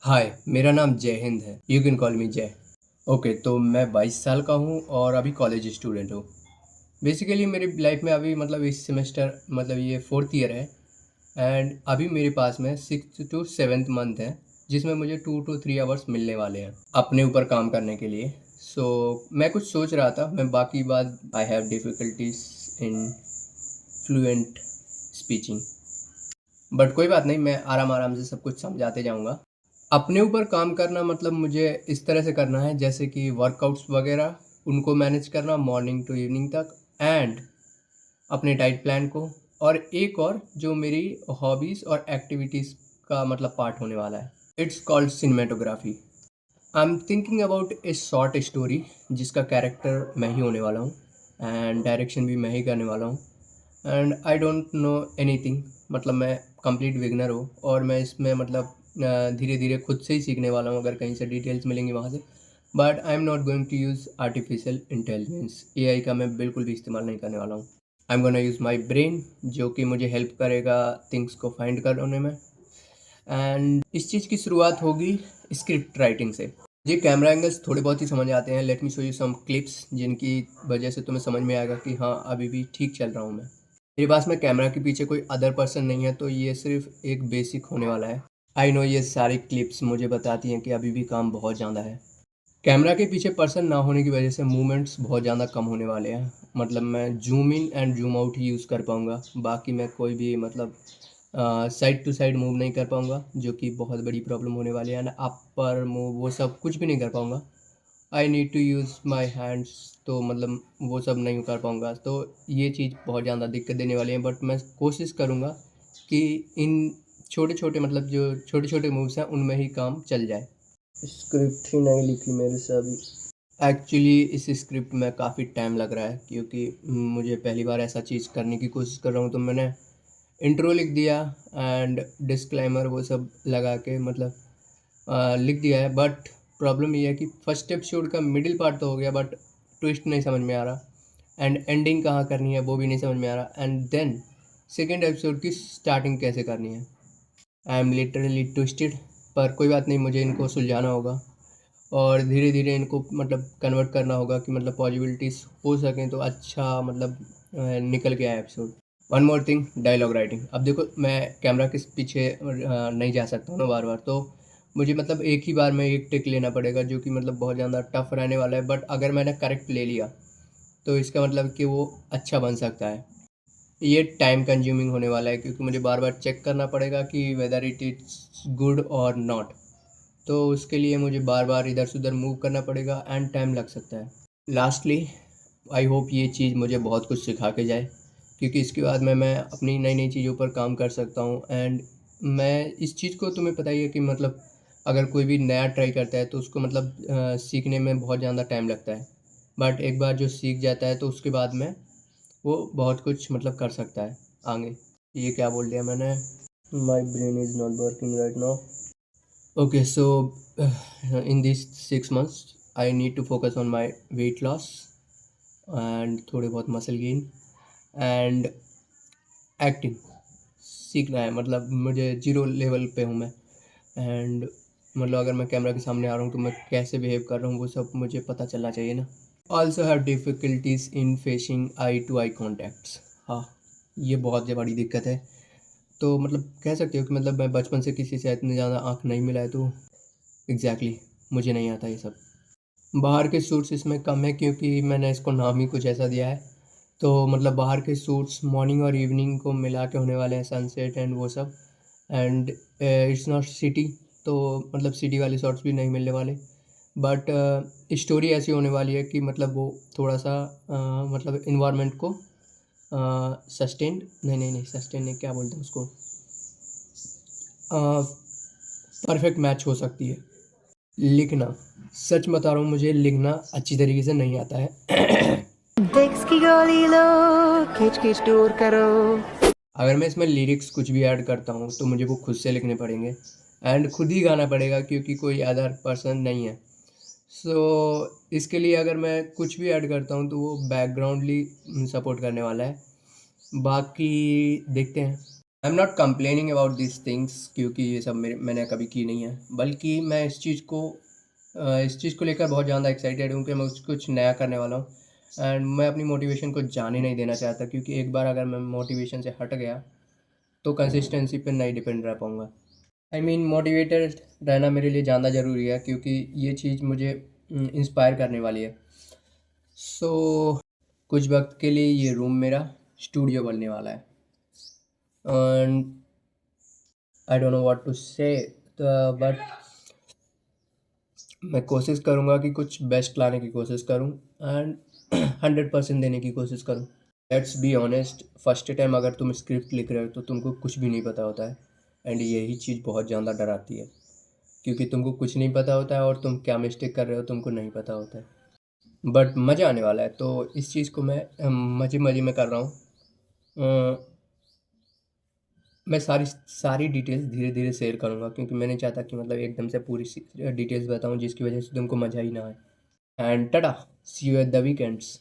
हाय, मेरा नाम जय हिंद है। यू कैन कॉल मी जय। ओके, तो मैं 22 साल का हूँ और अभी कॉलेज स्टूडेंट हूँ। बेसिकली मेरी लाइफ में अभी मतलब इस सेमेस्टर मतलब ये 4th ईयर है एंड अभी मेरे पास में 6th टू 7th मंथ है, जिसमें मुझे 2 टू 3 आवर्स मिलने वाले हैं अपने ऊपर काम करने के लिए। मैं कुछ सोच रहा था, मैं बाकी बात I have difficulties in fluent speeching, but कोई बात नहीं, मैं आराम-आराम से सब कुछ समझाते जाऊँगा। अपने ऊपर काम करना मतलब मुझे इस तरह से करना है जैसे कि वर्कआउट्स वगैरह उनको मैनेज करना मॉर्निंग टू इवनिंग तक एंड अपने डाइट प्लान को, और एक और जो मेरी हॉबीज़ और एक्टिविटीज़ का मतलब पार्ट होने वाला है। It's called cinematography. I am thinking about A short story जिसका कैरेक्टर मैं ही होने वाला हूँ एंड डायरेक्शन भी मैं ही करने वाला हूँ and I don't know anything. मतलब मैं कंप्लीट बिगनर हूँ और मैं इसमें मतलब धीरे धीरे खुद से ही सीखने वाला हूँ, अगर कहीं से डिटेल्स मिलेंगी वहाँ से। But I am not going to use artificial intelligence, AI का मैं बिल्कुल भी इस्तेमाल नहीं करने वाला हूँ। I am gonna use my brain जो कि मुझे हेल्प करेगा थिंग्स को फाइंड करने में। एंड इस चीज़ की शुरुआत होगी स्क्रिप्ट राइटिंग से। ये कैमरा एंगल्स थोड़े बहुत ही समझ आते हैं। Let me show you some clips जिनकी वजह से तुम्हें समझ में आएगा कि हाँ, अभी भी ठीक चल रहा हूँ मैं। मेरे पास में कैमरा के पीछे कोई अदर पर्सन नहीं है, तो ये सिर्फ एक बेसिक होने वाला है। आई नो ये सारी क्लिप्स मुझे बताती हैं कि अभी भी काम बहुत ज़्यादा है। कैमरा के पीछे पर्सन ना होने की वजह से मूवमेंट्स बहुत ज़्यादा कम होने वाले हैं। मतलब मैं zoom in and zoom out he use कर पाऊँगा। बाकी मैं कोई भी मतलब साइड टू साइड मूव नहीं कर पाऊँगा, जो कि बहुत बड़ी प्रॉब्लम होने वाली है। एंड अपर मूव वो सब कुछ भी नहीं कर पाऊँगा। I need to use my hands, तो मतलब वो सब नहीं कर पाऊँगा। तो ये चीज़ बहुत ज़्यादा दिक्कत देने वाली है, बट मैं कोशिश करूँगा कि इन छोटे-छोटे मतलब जो छोटे-छोटे मूव्स हैं उनमें ही काम चल जाए। स्क्रिप्ट ही नहीं लिखी मेरे से अभी। एक्चुअली इस स्क्रिप्ट में काफ़ी टाइम लग रहा है क्योंकि मुझे पहली बार ऐसा चीज़ करने की कोशिश कर रहा हूँ, तो मैंने इंट्रो लिख दिया एंड डिस्क्लेमर वो सब लगा के मतलब लिख दिया है। बट प्रॉब्लम ये है कि फर्स्ट एपिसोड का मिडिल पार्ट तो हो गया, बट ट्विस्ट नहीं समझ में आ रहा एंड एंडिंग कहाँ करनी है वो भी नहीं समझ में आ रहा एंड देन सेकेंड एपिसोड की स्टार्टिंग कैसे करनी है। आई एम लिटरली ट्विस्टेड, पर कोई बात नहीं, मुझे इनको सुलझाना होगा और धीरे धीरे इनको मतलब कन्वर्ट करना होगा कि मतलब पॉसिबिलिटीज़ हो सकें तो अच्छा मतलब निकल के आए episode. One more thing, dialogue writing. अब देखो, मैं कैमरा के पीछे नहीं जा सकता हूँ ना बार बार, तो मुझे मतलब एक ही बार में एक टेक लेना पड़ेगा, जो कि मतलब बहुत ज़्यादा टफ रहने वाला है। बट अगर मैंने करेक्ट ले लिया तो इसका मतलब कि वो अच्छा बन सकता है। ये टाइम कंज्यूमिंग होने वाला है क्योंकि मुझे बार बार चेक करना पड़ेगा कि वेदर इट इज़ गुड और नॉट। तो उसके लिए मुझे बार बार इधर से उधर मूव करना पड़ेगा एंड टाइम लग सकता है। लास्टली, आई होप ये चीज़ मुझे बहुत कुछ सिखा के जाए, क्योंकि इसके बाद में मैं अपनी नई नई चीज़ों पर काम कर सकता हूँ। एंड मैं इस चीज़ को, तुम्हें पता ही है कि मतलब अगर कोई भी नया ट्राई करता है तो उसको मतलब सीखने में बहुत ज़्यादा टाइम लगता है। बट एक बार जो सीख जाता है तो उसके बाद में वो बहुत कुछ मतलब कर सकता है आगे। ये क्या बोल दिया मैंने? My brain is not working right now. Okay, so in these 6 months, I need to focus on my weight loss and थोड़े बहुत मसल गेन एंड एक्टिंग सीखना है। मतलब मुझे जीरो लेवल पे हूँ मैं एंड मतलब अगर मैं कैमरा के सामने आ रहा हूँ तो मैं कैसे बिहेव कर रहा हूँ वो सब मुझे पता चलना चाहिए ना। Also have difficulties in facing eye to eye contacts. हाँ, ये बहुत बड़ी दिक्कत है। तो मतलब कह सकते हो कि मतलब मैं बचपन से किसी से इतनी ज़्यादा आँख नहीं मिलाया, तो एग्जैक्टली मुझे नहीं आता ये सब। बाहर के सूट्स इसमें कम है क्योंकि मैंने इसको नाम ही कुछ ऐसा दिया है। तो मतलब बाहर के सूट्स मॉर्निंग और इवनिंग को मिला के होने वाले हैं, सनसेट एंड वो सब। एंड इट्स नॉट सिटी, तो मतलब सिटी वाले शॉट्स भी नहीं मिलने वाले। बट स्टोरी ऐसी होने वाली है कि मतलब वो थोड़ा सा मतलब इन्वायरमेंट को सस्टेन नहीं सस्टेन नहीं, क्या बोलते हैं उसको, परफेक्ट मैच हो सकती है। लिखना, सच बता रहा हूँ, मुझे लिखना अच्छी तरीके से नहीं आता है। डेस्क की गोली लो, खींच खींच दूर करो। अगर मैं इसमें लिरिक्स कुछ भी ऐड करता हूँ तो मुझे वो खुद से लिखने पड़ेंगे एंड खुद ही गाना पड़ेगा क्योंकि कोई अदर पर्सन नहीं है। इसके लिए अगर मैं कुछ भी ऐड करता हूँ तो वो बैकग्राउंडली सपोर्ट करने वाला है। बाकी देखते हैं। आई am not complaining about this things, क्योंकि ये सब मैंने कभी की नहीं है, बल्कि मैं इस चीज़ को लेकर बहुत ज़्यादा एक्साइटेड हूँ कि मैं कुछ नया करने वाला हूँ। एंड मैं अपनी मोटिवेशन को जाने नहीं देना चाहता, क्योंकि एक बार अगर मैं मोटिवेशन से हट गया तो कंसिस्टेंसी पे नहीं डिपेंड रह पाऊँगा। आई मीन मोटिवेटेड रहना मेरे लिए ज़्यादा ज़रूरी है, क्योंकि ये चीज़ मुझे इंस्पायर करने वाली है। सो कुछ वक्त के लिए ये रूम मेरा स्टूडियो बनने वाला है। And I don't know what to say, but मैं कोशिश करूँगा कि कुछ बेस्ट लाने की कोशिश करूँ एंड 100% देने की कोशिश करूँ। Let's be honest, first time अगर तुम स्क्रिप्ट लिख रहे हो तो तुमको कुछ भी नहीं पता होता है, एंड यही चीज़ बहुत ज़्यादा डराती है, क्योंकि तुमको कुछ नहीं पता होता है और तुम क्या मिस्टेक कर रहे हो तुमको नहीं पता होता है। बट मज़ा आने वाला है, तो इस चीज़ को मैं मज़े मज़े में कर रहा हूँ। मैं सारी सारी डिटेल्स धीरे-धीरे शेयर करूँगा, क्योंकि मैं नहीं चाहता कि मतलब एकदम से पूरी डिटेल्स बताऊँ जिसकी वजह से तुमको मज़ा ही ना आए। And tata, see you at the weekends.